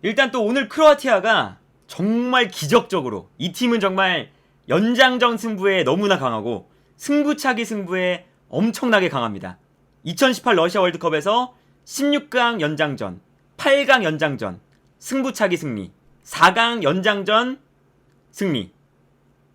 일단 또 오늘 크로아티아가 정말 기적적으로 이 팀은 정말 연장전 승부에 너무나 강하고 승부차기 승부에 엄청나게 강합니다. 2018 러시아 월드컵에서 16강 연장전, 8강 연장전, 승부차기 승리, 4강 연장전 승리.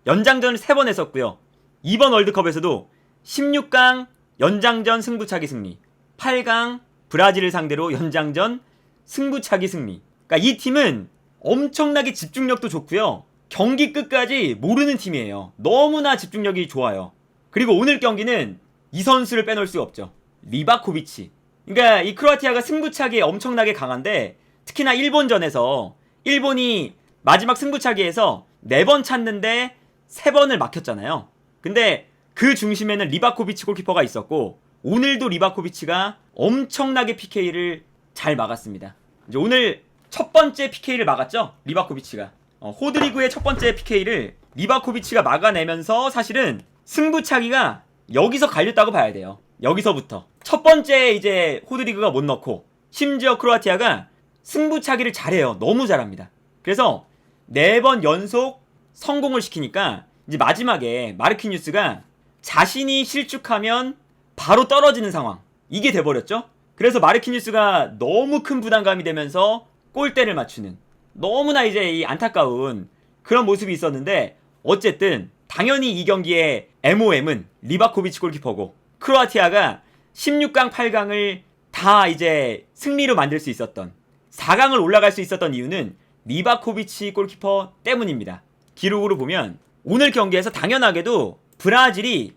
연장전을 3번 했었고요. 이번 월드컵에서도 16강 연장전 승부차기 승리, 8강 브라질을 상대로 연장전 승부차기 승리. 그러니까 이 팀은 엄청나게 집중력도 좋고요. 경기 끝까지 모르는 팀이에요. 너무나 집중력이 좋아요. 그리고 오늘 경기는 이 선수를 빼놓을 수가 없죠. 리바코비치. 그러니까 이 크로아티아가 승부차기에 엄청나게 강한데 특히나 일본전에서 일본이 마지막 승부차기에서 4번 찼는데 3번을 막혔잖아요. 근데 그 중심에는 리바코비치 골키퍼가 있었고 오늘도 리바코비치가 엄청나게 PK를 잘 막았습니다. 이제 오늘 첫 번째 PK를 막았죠. 리바코비치가. 호드리구의 첫 번째 PK를 리바코비치가 막아내면서 사실은 승부차기가 여기서 갈렸다고 봐야 돼요. 여기서부터. 첫 번째 이제 호드리구가 못 넣고 심지어 크로아티아가 승부차기를 잘해요. 너무 잘합니다. 그래서 4번 연속 성공을 시키니까 이제 마지막에 마르키뉴스가 자신이 실축하면 바로 떨어지는 상황. 이게 돼버렸죠. 그래서 마르키뉴스가 너무 큰 부담감이 되면서 골대를 맞추는 너무나 이제 이 안타까운 그런 모습이 있었는데 어쨌든 당연히 이 경기의 MOM은 리바코비치 골키퍼고 크로아티아가 16강 8강을 다 이제 승리로 만들 수 있었던 4강을 올라갈 수 있었던 이유는 리바코비치 골키퍼 때문입니다. 기록으로 보면 오늘 경기에서 당연하게도 브라질이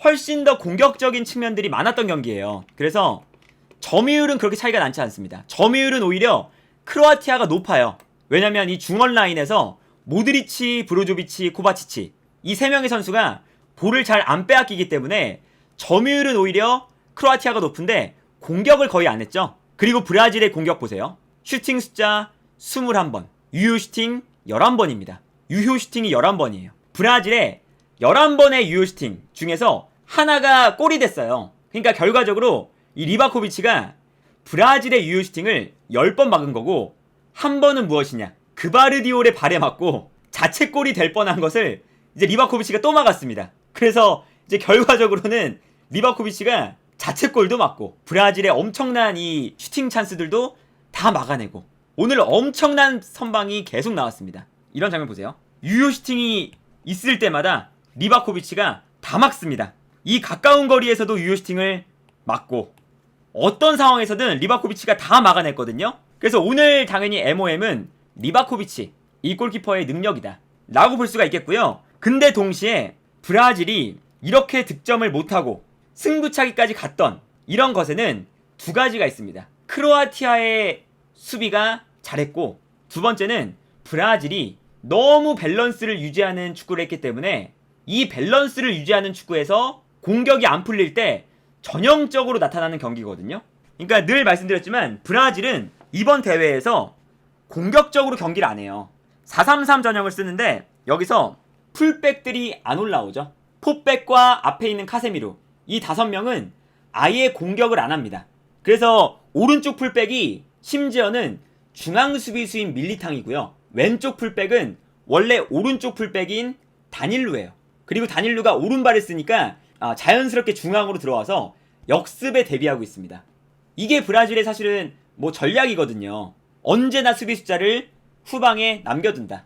훨씬 더 공격적인 측면들이 많았던 경기예요. 그래서 점유율은 그렇게 차이가 나지 않습니다. 점유율은 오히려 크로아티아가 높아요. 왜냐면 이 중원 라인에서 모드리치, 브로조비치, 코바치치 이 3명의 선수가 볼을 잘 안 빼앗기기 때문에 점유율은 오히려 크로아티아가 높은데 공격을 거의 안 했죠. 그리고 브라질의 공격 보세요. 슈팅 숫자 21번, 유효 슈팅 11번입니다. 유효 슈팅이 11번이에요. 브라질의 11번의 유효 슈팅 중에서 하나가 골이 됐어요. 그러니까 결과적으로 이 리바코비치가 브라질의 유효 슈팅을 10번 막은 거고 한 번은 무엇이냐? 그바르디올의 발에 맞고 자책골이 될 뻔한 것을 이제 리바코비치가 또 막았습니다. 그래서 이제 결과적으로는 리바코비치가 자책골도 맞고 브라질의 엄청난 이 슈팅 찬스들도 다 막아내고 오늘 엄청난 선방이 계속 나왔습니다. 이런 장면 보세요. 유효 슈팅이 있을 때마다 리바코비치가 다 막습니다. 이 가까운 거리에서도 유효 슈팅을 막고 어떤 상황에서든 리바코비치가 다 막아냈거든요. 그래서 오늘 당연히 MOM은 리바코비치 이 골키퍼의 능력이다 라고 볼 수가 있겠고요. 근데 동시에 브라질이 이렇게 득점을 못하고 승부차기까지 갔던 이런 것에는 두 가지가 있습니다. 크로아티아의 수비가 잘했고 두 번째는 브라질이 너무 밸런스를 유지하는 축구를 했기 때문에 이 밸런스를 유지하는 축구에서 공격이 안 풀릴 때 전형적으로 나타나는 경기거든요. 그러니까 늘 말씀드렸지만 브라질은 이번 대회에서 공격적으로 경기를 안 해요. 4-3-3 전형을 쓰는데 여기서 풀백들이 안 올라오죠. 포백과 앞에 있는 카세미로 이 5명은 아예 공격을 안 합니다. 그래서 오른쪽 풀백이 심지어는 중앙 수비수인 밀리탕이고요. 왼쪽 풀백은 원래 오른쪽 풀백인 다닐루예요. 그리고 다닐루가 오른발을 쓰니까 자연스럽게 중앙으로 들어와서 역습에 대비하고 있습니다. 이게 브라질의 사실은 뭐 전략이거든요. 언제나 수비 숫자를 후방에 남겨둔다.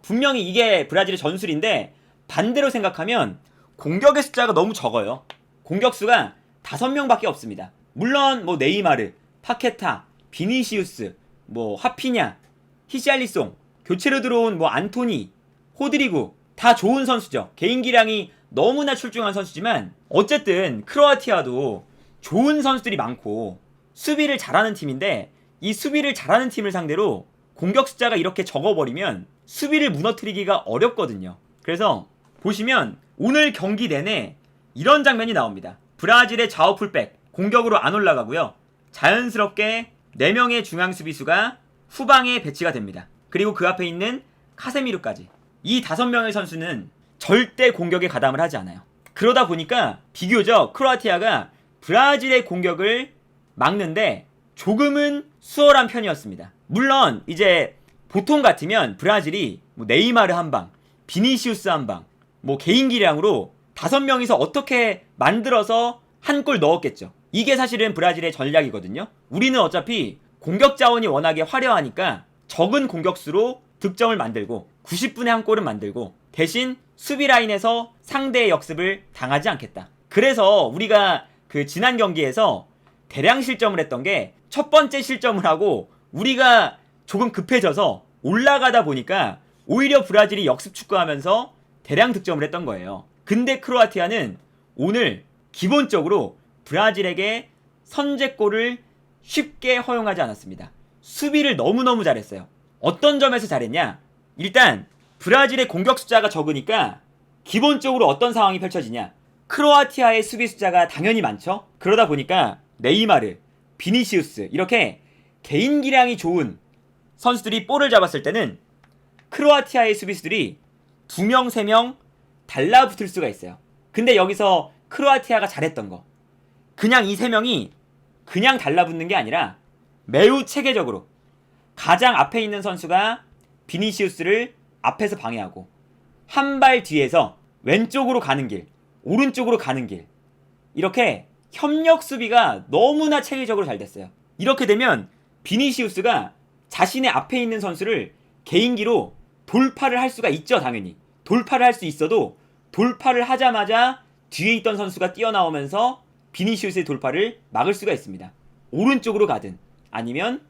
분명히 이게 브라질의 전술인데 반대로 생각하면 공격의 숫자가 너무 적어요. 공격수가 5명밖에 없습니다. 물론 뭐 네이마르, 파케타, 비니시우스, 뭐 하피냐, 히샬리송, 교체로 들어온 뭐 안토니, 호드리구 다 좋은 선수죠. 개인 기량이 너무나 출중한 선수지만 어쨌든 크로아티아도 좋은 선수들이 많고 수비를 잘하는 팀인데 이 수비를 잘하는 팀을 상대로 공격 숫자가 이렇게 적어버리면 수비를 무너뜨리기가 어렵거든요. 그래서 보시면 오늘 경기 내내 이런 장면이 나옵니다. 브라질의 좌우 풀백 공격으로 안 올라가고요. 자연스럽게 4명의 중앙 수비수가 후방에 배치가 됩니다. 그리고 그 앞에 있는 카세미루까지 이 5명의 선수는 절대 공격에 가담을 하지 않아요. 그러다 보니까 비교적 크로아티아가 브라질의 공격을 막는데 조금은 수월한 편이었습니다. 물론 이제 보통 같으면 브라질이 뭐 네이마르 한 방, 비니시우스 한 방, 뭐 개인 기량으로 5명이서 어떻게 만들어서 한 골 넣었겠죠. 이게 사실은 브라질의 전략이거든요. 우리는 어차피 공격 자원이 워낙에 화려하니까 적은 공격수로 득점을 만들고 90분에 한 골은 만들고 대신 수비 라인에서 상대의 역습을 당하지 않겠다. 그래서 우리가 그 지난 경기에서 대량 실점을 했던 게 첫 번째 실점을 하고 우리가 조금 급해져서 올라가다 보니까 오히려 브라질이 역습 축구하면서 대량 득점을 했던 거예요. 근데 크로아티아는 오늘 기본적으로 브라질에게 선제골을 쉽게 허용하지 않았습니다. 수비를 너무너무 잘했어요. 어떤 점에서 잘했냐? 일단 브라질의 공격 숫자가 적으니까 기본적으로 어떤 상황이 펼쳐지냐? 크로아티아의 수비 숫자가 당연히 많죠. 그러다 보니까 네이마르, 비니시우스 이렇게 개인 기량이 좋은 선수들이 볼을 잡았을 때는 크로아티아의 수비수들이 2명, 3명 달라붙을 수가 있어요. 근데 여기서 크로아티아가 잘했던 거, 그냥 이 3명이 그냥 달라붙는 게 아니라 매우 체계적으로 가장 앞에 있는 선수가 비니시우스를 앞에서 방해하고 한 발 뒤에서 왼쪽으로 가는 길, 오른쪽으로 가는 길, 이렇게 협력 수비가 너무나 체계적으로 잘 됐어요. 이렇게 되면 비니시우스가 자신의 앞에 있는 선수를 개인기로 돌파를 할 수가 있죠. 당연히 돌파를 할 수 있어도 돌파를 하자마자 뒤에 있던 선수가 뛰어나오면서 비니시우스의 돌파를 막을 수가 있습니다. 오른쪽으로 가든 아니면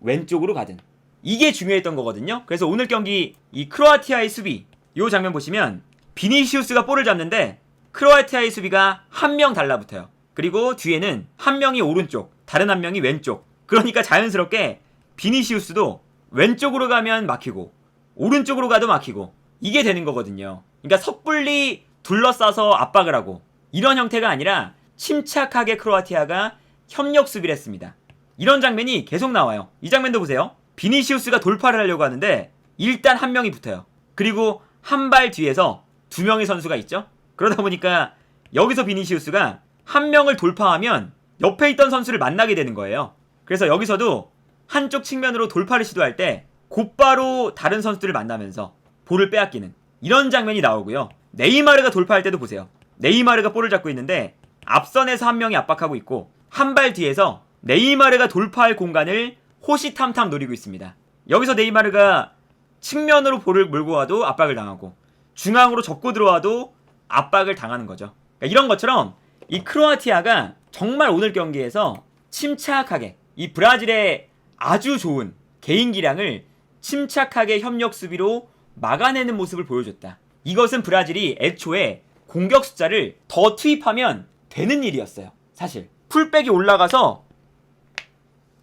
왼쪽으로 가든 이게 중요했던 거거든요. 그래서 오늘 경기 이 크로아티아의 수비 이 장면 보시면 비니시우스가 볼을 잡는데 크로아티아의 수비가 한 명 달라붙어요. 그리고 뒤에는 한 명이 오른쪽, 다른 한 명이 왼쪽. 그러니까 자연스럽게 비니시우스도 왼쪽으로 가면 막히고 오른쪽으로 가도 막히고 이게 되는 거거든요. 그러니까 섣불리 둘러싸서 압박을 하고 이런 형태가 아니라 침착하게 크로아티아가 협력 수비를 했습니다. 이런 장면이 계속 나와요. 이 장면도 보세요. 비니시우스가 돌파를 하려고 하는데 일단 한 명이 붙어요. 그리고 한 발 뒤에서 2명의 선수가 있죠. 그러다 보니까 여기서 비니시우스가 한 명을 돌파하면 옆에 있던 선수를 만나게 되는 거예요. 그래서 여기서도 한쪽 측면으로 돌파를 시도할 때 곧바로 다른 선수들을 만나면서 볼을 빼앗기는 이런 장면이 나오고요. 네이마르가 돌파할 때도 보세요. 네이마르가 볼을 잡고 있는데 앞선에서 한 명이 압박하고 있고 한 발 뒤에서 네이마르가 돌파할 공간을 호시탐탐 노리고 있습니다. 여기서 네이마르가 측면으로 볼을 몰고 와도 압박을 당하고 중앙으로 접고 들어와도 압박을 당하는 거죠. 그러니까 이런 것처럼 이 크로아티아가 정말 오늘 경기에서 침착하게 이 브라질의 아주 좋은 개인 기량을 침착하게 협력 수비로 막아내는 모습을 보여줬다. 이것은 브라질이 애초에 공격 숫자를 더 투입하면 되는 일이었어요. 사실 풀백이 올라가서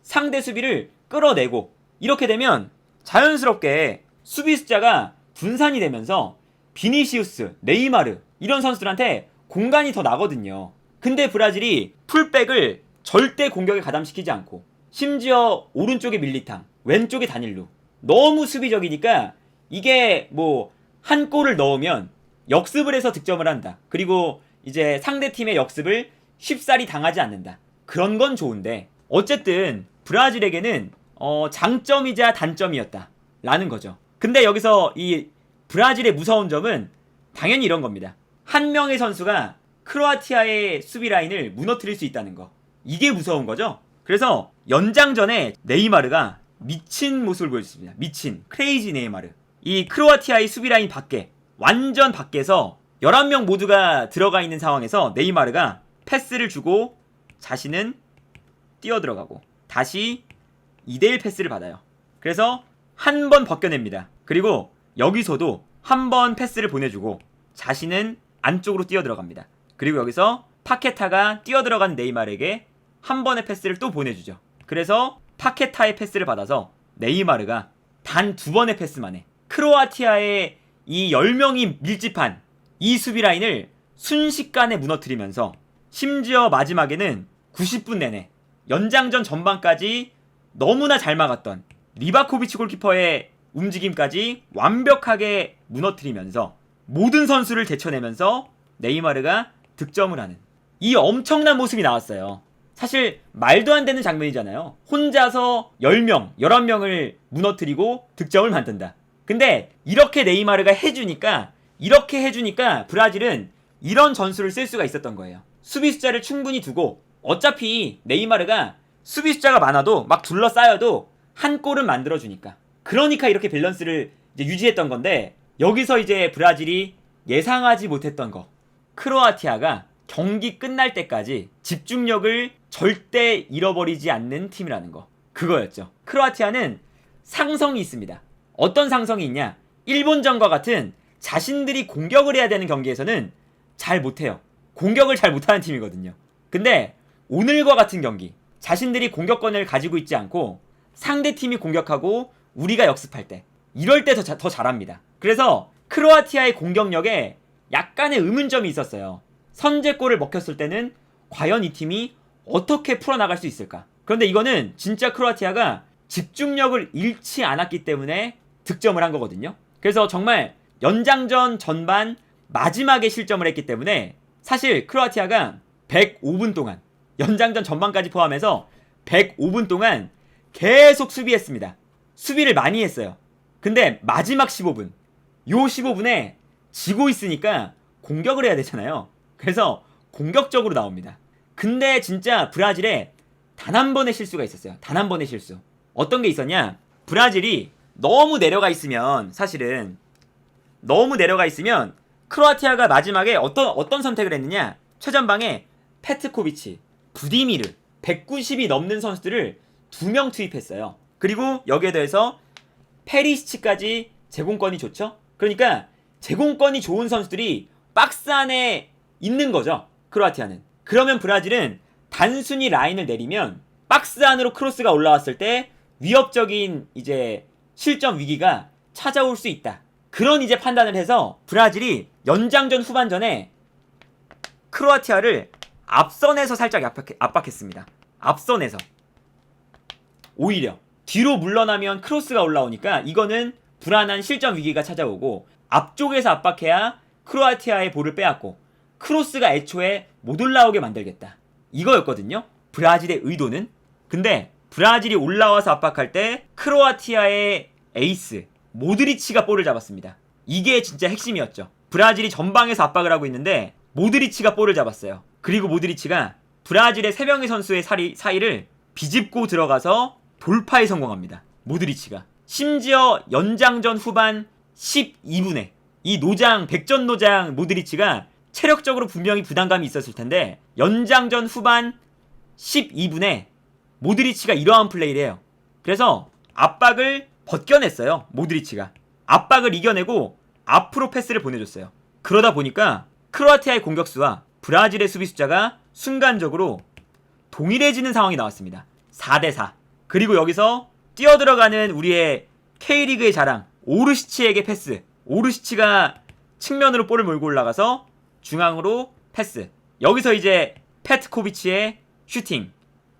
상대 수비를 끌어내고 이렇게 되면 자연스럽게 수비 숫자가 분산이 되면서 비니시우스, 네이마르 이런 선수들한테 공간이 더 나거든요. 근데 브라질이 풀백을 절대 공격에 가담시키지 않고 심지어 오른쪽에 밀리탕, 왼쪽에 다닐루 너무 수비적이니까 이게 뭐 한 골을 넣으면 역습을 해서 득점을 한다. 그리고 이제 상대팀의 역습을 쉽사리 당하지 않는다. 그런 건 좋은데 어쨌든 브라질에게는 장점이자 단점이었다 라는 거죠. 근데 여기서 이 브라질의 무서운 점은 당연히 이런 겁니다. 한 명의 선수가 크로아티아의 수비 라인을 무너뜨릴 수 있다는 거. 이게 무서운 거죠. 그래서 연장전에 네이마르가 미친 모습을 보여줬습니다. 미친 크레이지 네이마르. 이 크로아티아의 수비 라인 밖에 완전 밖에서 11명 모두가 들어가 있는 상황에서 네이마르가 패스를 주고 자신은 뛰어들어가고 다시 2대1 패스를 받아요. 그래서 한 번 벗겨냅니다. 그리고 여기서도 한 번 패스를 보내주고 자신은 안쪽으로 뛰어들어갑니다. 그리고 여기서 파케타가 뛰어들어간 네이마르에게 한 번의 패스를 또 보내주죠. 그래서 파케타의 패스를 받아서 네이마르가 단 2번의 패스 만에 크로아티아의 이 10명이 밀집한 이 수비 라인을 순식간에 무너뜨리면서 심지어 마지막에는 90분 내내 연장전 전반까지 너무나 잘 막았던 리바코비치 골키퍼의 움직임까지 완벽하게 무너뜨리면서 모든 선수를 제쳐내면서 네이마르가 득점을 하는 이 엄청난 모습이 나왔어요. 사실 말도 안 되는 장면이잖아요. 혼자서 10명, 11명을 무너뜨리고 득점을 만든다. 근데 이렇게 네이마르가 이렇게 해주니까 브라질은 이런 전술을 쓸 수가 있었던 거예요. 수비 숫자를 충분히 두고 어차피 네이마르가 수비 숫자가 많아도 막 둘러싸여도 한 골은 만들어주니까. 그러니까 이렇게 밸런스를 이제 유지했던 건데, 여기서 이제 브라질이 예상하지 못했던 거, 크로아티아가 경기 끝날 때까지 집중력을 절대 잃어버리지 않는 팀이라는 거, 그거였죠. 크로아티아는 상성이 있습니다. 어떤 상성이 있냐? 일본전과 같은 자신들이 공격을 해야 되는 경기에서는 잘 못해요. 공격을 잘 못하는 팀이거든요. 근데 오늘과 같은 경기, 자신들이 공격권을 가지고 있지 않고 상대팀이 공격하고 우리가 역습할 때, 이럴 때 더 잘합니다. 그래서 크로아티아의 공격력에 약간의 의문점이 있었어요. 선제골을 먹혔을 때는 과연 이 팀이 어떻게 풀어나갈 수 있을까? 그런데 이거는 진짜 크로아티아가 집중력을 잃지 않았기 때문에 득점을 한 거거든요. 그래서 정말 연장전 전반 마지막에 실점을 했기 때문에 사실 크로아티아가 105분 동안, 연장전 전반까지 포함해서 105분 동안 계속 수비했습니다. 수비를 많이 했어요. 근데 마지막 15분, 요 15분에 지고 있으니까 공격을 해야 되잖아요. 그래서 공격적으로 나옵니다. 근데 진짜 브라질에 단 한 번의 실수가 있었어요. 단 한 번의 실수. 어떤 게 있었냐? 브라질이 너무 내려가 있으면, 사실은 너무 내려가 있으면 크로아티아가 마지막에 어떤 선택을 했느냐? 최전방에 페트코비치, 부디미르, 190이 넘는 선수들을 2명 투입했어요. 그리고 여기에 더해서 페리시치까지 제공권이 좋죠? 그러니까 제공권이 좋은 선수들이 박스 안에 있는 거죠, 크로아티아는. 그러면 브라질은 단순히 라인을 내리면 박스 안으로 크로스가 올라왔을 때 위협적인 이제 실점 위기가 찾아올 수 있다. 그런 이제 판단을 해서 브라질이 연장전 후반전에 크로아티아를 앞선에서 살짝 압박했습니다. 앞선에서. 오히려 뒤로 물러나면 크로스가 올라오니까 이거는 불안한 실점 위기가 찾아오고, 앞쪽에서 압박해야 크로아티아의 볼을 빼앗고 크로스가 애초에 못 올라오게 만들겠다, 이거였거든요, 브라질의 의도는. 근데 브라질이 올라와서 압박할 때 크로아티아의 에이스 모드리치가 볼을 잡았습니다. 이게 진짜 핵심이었죠. 브라질이 전방에서 압박을 하고 있는데 모드리치가 볼을 잡았어요. 그리고 모드리치가 브라질의 3명의 선수의 사이를 비집고 들어가서 돌파에 성공합니다. 모드리치가. 심지어 연장전 후반 12분에 이 백전노장 모드리치가 체력적으로 분명히 부담감이 있었을 텐데, 연장전 후반 12분에 모드리치가 이러한 플레이를 해요. 그래서 압박을 벗겨냈어요. 모드리치가 압박을 이겨내고 앞으로 패스를 보내줬어요. 그러다 보니까 크로아티아의 공격수와 브라질의 수비 숫자가 순간적으로 동일해지는 상황이 나왔습니다. 4대4. 그리고 여기서 뛰어들어가는 우리의 K리그의 자랑 오르시치에게 패스. 오르시치가 측면으로 볼을 몰고 올라가서 중앙으로 패스. 여기서 이제 페트코비치의 슈팅.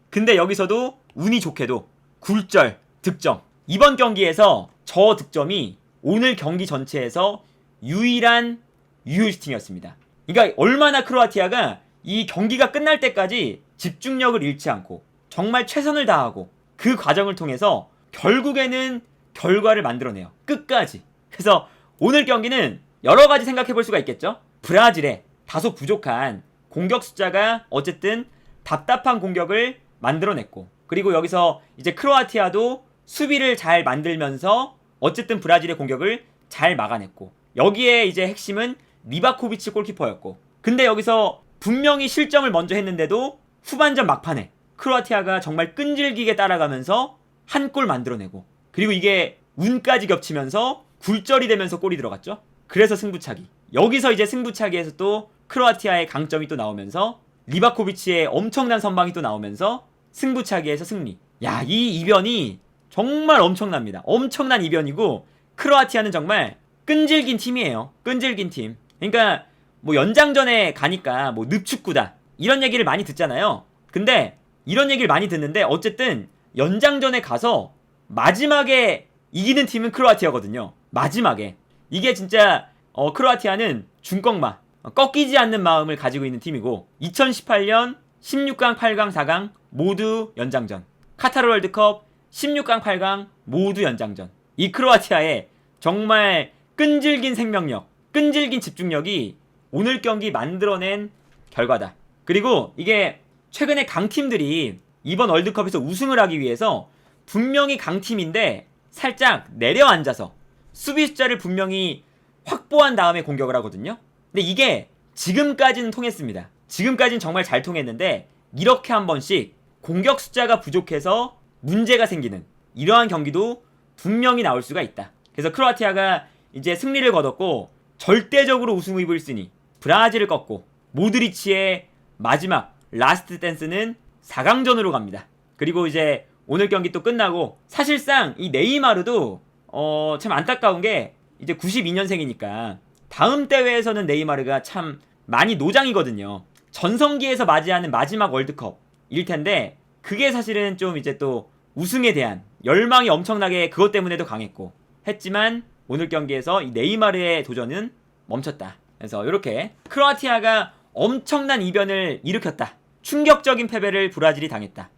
근데 여기서도 운이 좋게도 굴절 득점. 이번 경기에서 저 득점이 오늘 경기 전체에서 유일한 유효 슈팅이었습니다. 그러니까 얼마나 크로아티아가 이 경기가 끝날 때까지 집중력을 잃지 않고 정말 최선을 다하고 그 과정을 통해서 결국에는 결과를 만들어내요. 끝까지. 그래서 오늘 경기는 여러 가지 생각해 볼 수가 있겠죠. 브라질의 다소 부족한 공격 숫자가 어쨌든 답답한 공격을 만들어냈고, 그리고 여기서 이제 크로아티아도 수비를 잘 만들면서 어쨌든 브라질의 공격을 잘 막아냈고, 여기에 이제 핵심은 리바코비치 골키퍼였고, 근데 여기서 분명히 실점을 먼저 했는데도 후반전 막판에 크로아티아가 정말 끈질기게 따라가면서 한 골 만들어내고, 그리고 이게 운까지 겹치면서 굴절이 되면서 골이 들어갔죠. 그래서 승부차기. 여기서 이제 승부차기에서 또 크로아티아의 강점이 또 나오면서 리바코비치의 엄청난 선방이 또 나오면서 승부차기에서 승리. 야, 이 이변이 정말 엄청납니다. 엄청난 이변이고, 크로아티아는 정말 끈질긴 팀이에요. 끈질긴 팀. 그러니까 뭐 연장전에 가니까 뭐 늪축구다 이런 얘기를 많이 듣잖아요. 근데 이런 얘기를 많이 듣는데 어쨌든 연장전에 가서 마지막에 이기는 팀은 크로아티아거든요. 마지막에. 이게 진짜 크로아티아는 중꺾마, 꺾이지 않는 마음을 가지고 있는 팀이고, 2018년 16강, 8강, 4강 모두 연장전. 카타르 월드컵 16강, 8강 모두 연장전. 이 크로아티아의 정말 끈질긴 생명력, 끈질긴 집중력이 오늘 경기 만들어낸 결과다. 그리고 이게 최근에 강팀들이 이번 월드컵에서 우승을 하기 위해서 분명히 강팀인데 살짝 내려앉아서 수비 숫자를 분명히 확보한 다음에 공격을 하거든요. 근데 이게 지금까지는 통했습니다. 지금까지는 정말 잘 통했는데 이렇게 한 번씩 공격 숫자가 부족해서 문제가 생기는 이러한 경기도 분명히 나올 수가 있다. 그래서 크로아티아가 이제 승리를 거뒀고 절대적으로 우승 후보일 쓰니 브라질을 꺾고 모드리치의 마지막 라스트 댄스는 4강전으로 갑니다. 그리고 이제 오늘 경기 또 끝나고 사실상 이 네이마르도 참 안타까운 게 이제 92년생이니까 다음 대회에서는 네이마르가 참 많이 노장이거든요. 전성기에서 맞이하는 마지막 월드컵일 텐데 그게 사실은 좀 이제 또 우승에 대한 열망이 엄청나게 그것 때문에도 강했고 했지만 오늘 경기에서 이 네이마르의 도전은 멈췄다. 그래서 이렇게 크로아티아가 엄청난 이변을 일으켰다. 충격적인 패배를 브라질이 당했다.